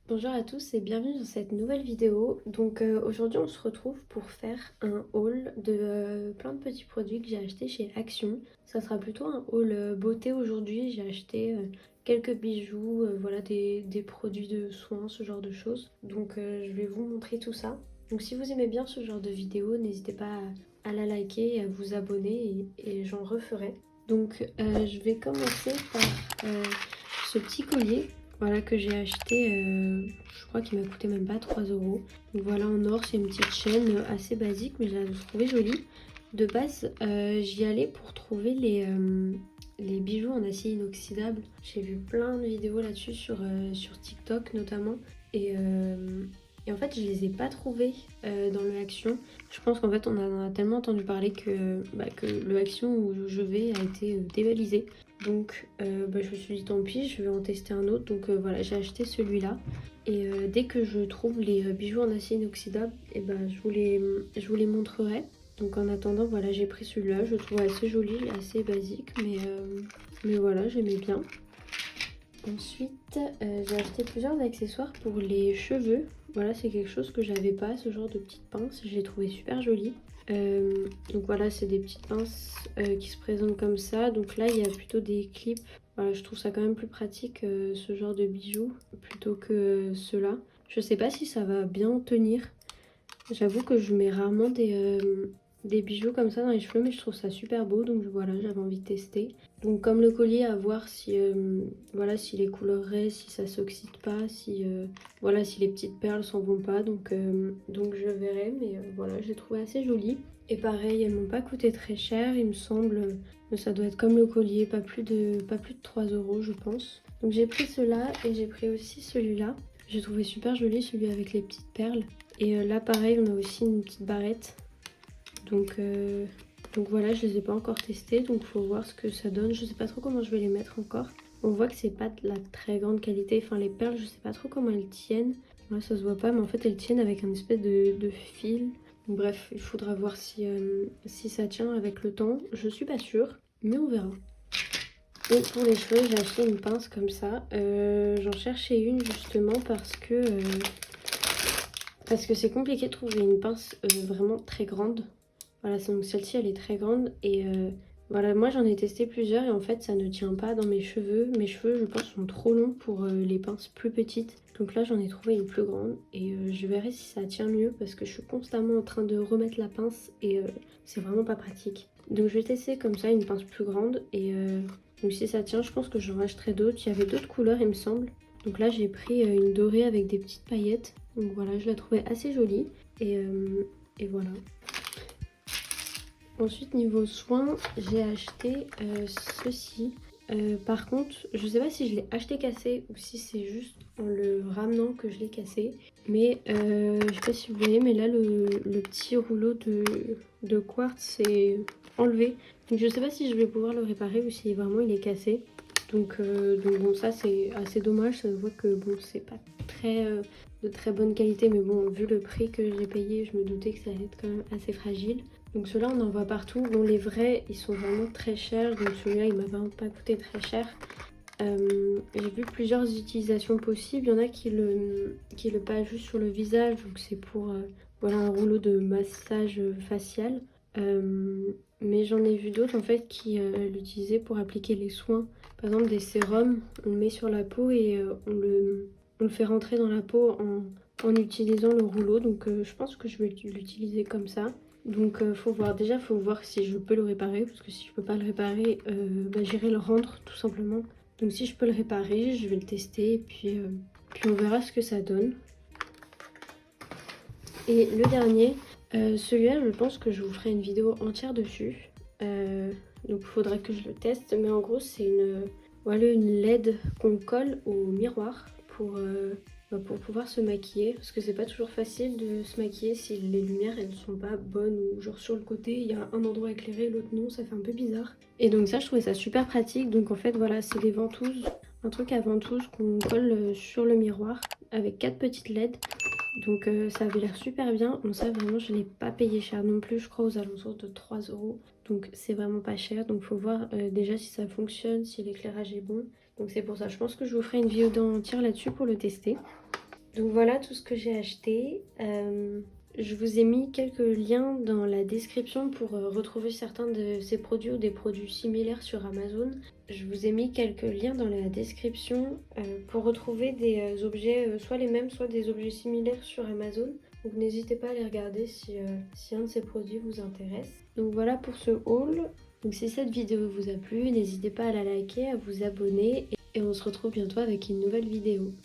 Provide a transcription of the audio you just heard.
Bonjour à tous et bienvenue dans cette nouvelle vidéo. Aujourd'hui on se retrouve pour faire un haul de plein de petits produits que j'ai achetés chez Action. Ça sera plutôt un haul beauté aujourd'hui. J'ai acheté quelques bijoux, voilà des produits de soins, ce genre de choses. Je vais vous montrer tout ça. Donc si vous aimez bien ce genre de vidéo, n'hésitez pas à la liker et à vous abonner et j'en referai. Je vais commencer par ce petit collier. Voilà que j'ai acheté, je crois qu'il m'a coûté même pas 3 euros. Donc voilà en or, c'est une petite chaîne assez basique mais je la trouvais jolie. De base, j'y allais pour trouver les bijoux en acier inoxydable. J'ai vu plein de vidéos là-dessus sur TikTok notamment. Et en fait, je les ai pas trouvés dans le Action. Je pense qu'en fait, on en a tellement entendu parler que le Action où je vais a été dévalisé. Je me suis dit tant pis, je vais en tester un autre. Voilà, j'ai acheté celui-là. Dès que je trouve les bijoux en acier inoxydable, je vous les montrerai. Donc en attendant, voilà, j'ai pris celui-là. Je le trouve assez joli, assez basique, mais voilà, j'aimais bien. Ensuite, j'ai acheté plusieurs accessoires pour les cheveux. Voilà, c'est quelque chose que j'avais pas, ce genre de petites pinces. Je les trouvais super jolies. Donc voilà, c'est des petites pinces qui se présentent comme ça. Donc là, il y a plutôt des clips. Voilà, je trouve ça quand même plus pratique ce genre de bijoux plutôt que ceux-là. Je sais pas si ça va bien tenir. J'avoue que je mets rarement des bijoux comme ça dans les cheveux, mais je trouve ça super beau, donc voilà, j'avais envie de tester. Donc comme le collier, à voir si, voilà, si les couleurs si ça s'oxyde pas, si, voilà, si les petites perles s'en vont pas, donc je verrai, mais voilà, je l'ai trouvé assez jolie. Et pareil, elles m'ont pas coûté très cher, il me semble, ça doit être comme le collier, pas plus de 3 euros je pense. Donc j'ai pris cela et j'ai pris aussi celui-là. J'ai trouvé super joli celui avec les petites perles. Là pareil, on a aussi une petite barrette. Donc voilà, je les ai pas encore testés, donc faut voir ce que ça donne. Je sais pas trop comment je vais les mettre encore. On voit que c'est pas de la très grande qualité. Enfin les perles, je sais pas trop comment elles tiennent. Là ça se voit pas, mais en fait elles tiennent avec un espèce de fil. Donc, bref, il faudra voir si ça tient avec le temps. Je suis pas sûre, mais on verra. Et pour les cheveux, j'ai acheté une pince comme ça. J'en cherchais une justement parce que c'est compliqué de trouver une pince vraiment très grande. Voilà, donc celle-ci elle est très grande voilà, moi j'en ai testé plusieurs et en fait ça ne tient pas dans mes cheveux. Mes cheveux je pense sont trop longs pour les pinces plus petites. Donc là j'en ai trouvé une plus grande et je verrai si ça tient mieux parce que je suis constamment en train de remettre la pince et c'est vraiment pas pratique. Donc je vais tester comme ça une pince plus grande donc si ça tient je pense que j'en rachèterai d'autres. Il y avait d'autres couleurs il me semble. Donc là j'ai pris une dorée avec des petites paillettes. Donc voilà, je la trouvais assez jolie et voilà. Ensuite niveau soins, j'ai acheté ceci. Par contre, je sais pas si je l'ai acheté cassé ou si c'est juste en le ramenant que je l'ai cassé. Mais je sais pas si vous voyez, mais là le petit rouleau de quartz est enlevé. Donc je sais pas si je vais pouvoir le réparer ou si vraiment il est cassé. Donc bon, ça c'est assez dommage. Ça se voit que bon, c'est pas de très bonne qualité. Mais bon, vu le prix que j'ai payé, je me doutais que ça allait être quand même assez fragile. Donc ceux-là on en voit partout. Bon les vrais ils sont vraiment très chers. Donc celui-là il m'a vraiment pas coûté très cher. J'ai vu plusieurs utilisations possibles. Il y en a qui le passent juste sur le visage. Donc c'est pour voilà, un rouleau de massage facial. Mais j'en ai vu d'autres en fait qui l'utilisaient pour appliquer les soins. Par exemple des sérums, on le met sur la peau et on le fait rentrer dans la peau en utilisant le rouleau. Je pense que je vais l'utiliser comme ça. Faut voir, déjà faut voir si je peux le réparer parce que si je peux pas le réparer, j'irai le rendre tout simplement. Donc si je peux le réparer, je vais le tester et puis on verra ce que ça donne. Et le dernier, celui-là je pense que je vous ferai une vidéo entière dessus. Donc il faudra que je le teste, mais en gros c'est voilà, une LED qu'on colle au miroir pour pouvoir se maquiller, parce que c'est pas toujours facile de se maquiller si les lumières elles sont pas bonnes ou genre sur le côté il y a un endroit éclairé l'autre non, ça fait un peu bizarre. Et donc ça je trouvais ça super pratique. Donc en fait voilà, c'est des ventouses, un truc à ventouses qu'on colle sur le miroir avec 4 petites LED. Ça avait l'air super bien. Bon ça vraiment je l'ai pas payé cher non plus, je crois aux alentours de 3 euros. Donc c'est vraiment pas cher. Donc faut voir déjà si ça fonctionne, si l'éclairage est bon. Donc c'est pour ça, je pense que je vous ferai une vidéo entière là-dessus pour le tester. Donc voilà tout ce que j'ai acheté. Je vous ai mis quelques liens dans la description pour retrouver certains de ces produits ou des produits similaires sur Amazon. Je vous ai mis quelques liens dans la description pour retrouver des objets, soit les mêmes, soit des objets similaires sur Amazon. Donc n'hésitez pas à les regarder si un de ces produits vous intéresse. Donc voilà pour ce haul. Donc si cette vidéo vous a plu, n'hésitez pas à la liker, à vous abonner et on se retrouve bientôt avec une nouvelle vidéo.